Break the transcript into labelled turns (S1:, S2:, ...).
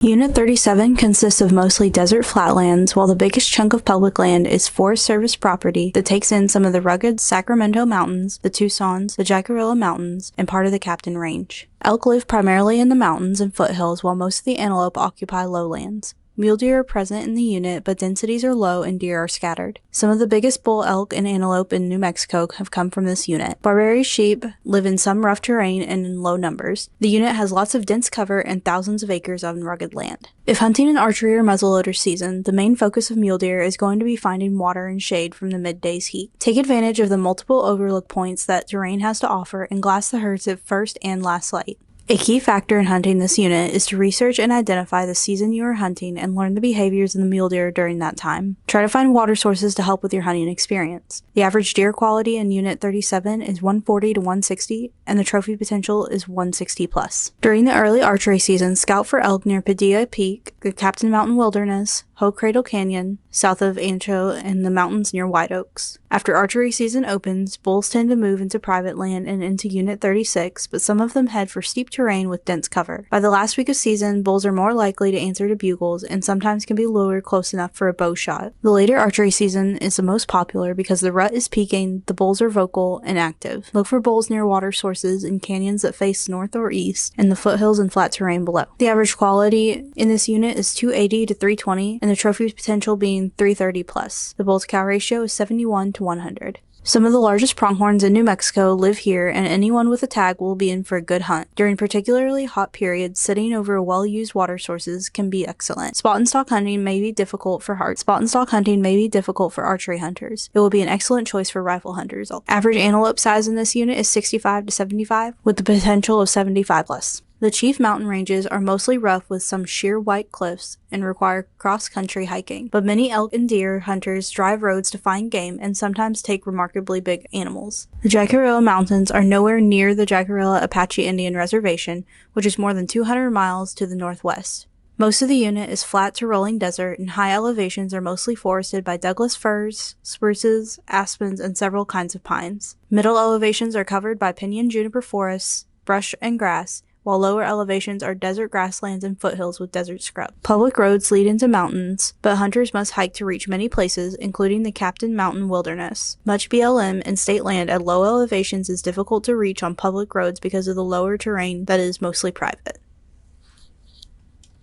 S1: Unit 37 consists of mostly desert flatlands, while the biggest chunk of public land is Forest Service property that takes in some of the rugged Sacramento Mountains, the Tucsons, the Jicarilla Mountains, and part of the Captain Range. Elk live primarily in the mountains and foothills, while most of the antelope occupy lowlands. Mule deer are present in the unit, but densities are low and deer are scattered. Some of the biggest bull elk and antelope in New Mexico have come from this unit. Barbary sheep live in some rough terrain and in low numbers. The unit has lots of dense cover and thousands of acres of rugged land. If hunting in archery or muzzleloader season, the main focus of mule deer is going to be finding water and shade from the midday's heat. Take advantage of the multiple overlook points that terrain has to offer and glass the herds at first and last light. A key factor in hunting this unit is to research and identify the season you are hunting and learn the behaviors of the mule deer during that time. Try to find water sources to help with your hunting experience. The average deer quality in Unit 37 is 140 to 160, and the trophy potential is 160 plus. During the early archery season, scout for elk near Padilla Peak, the Captain Mountain Wilderness, Hoe Cradle Canyon, south of Ancho, and the mountains near White Oaks. After archery season opens, bulls tend to move into private land and into Unit 36, but some of them head for steep terrain with dense cover. By the last week of season, bulls are more likely to answer to bugles and sometimes can be lured close enough for a bow shot. The later archery season is the most popular because the rut is peaking, the bulls are vocal and active. Look for bulls near water sources in canyons that face north or east, and the foothills and flat terrain below. The average quality in this unit is 280 to 320, and the trophy potential being 330 plus. The bull-to-cow ratio is 71 to 100. Some of the largest pronghorns in New Mexico live here, and anyone with a tag will be in for a good hunt. During particularly hot periods, sitting over well-used water sources can be excellent. Spot and stalk hunting may be difficult for archery hunters. It will be an excellent choice for rifle hunters. Average antelope size in this unit is 65 to 75, with the potential of 75 plus. The chief mountain ranges are mostly rough with some sheer white cliffs and require cross-country hiking, but many elk and deer hunters drive roads to find game and sometimes take remarkably big animals. The Jicarilla Mountains are nowhere near the Jicarilla Apache Indian Reservation, which is more than 200 miles to the northwest. Most of the unit is flat to rolling desert, and high elevations are mostly forested by Douglas firs, spruces, aspens, and several kinds of pines. Middle elevations are covered by pinyon juniper forests, brush, and grass, while lower elevations are desert grasslands and foothills with desert scrub. Public roads lead into mountains, but hunters must hike to reach many places, including the Captain Mountain Wilderness. Much BLM and state land at low elevations is difficult to reach on public roads because of the lower terrain that is mostly private.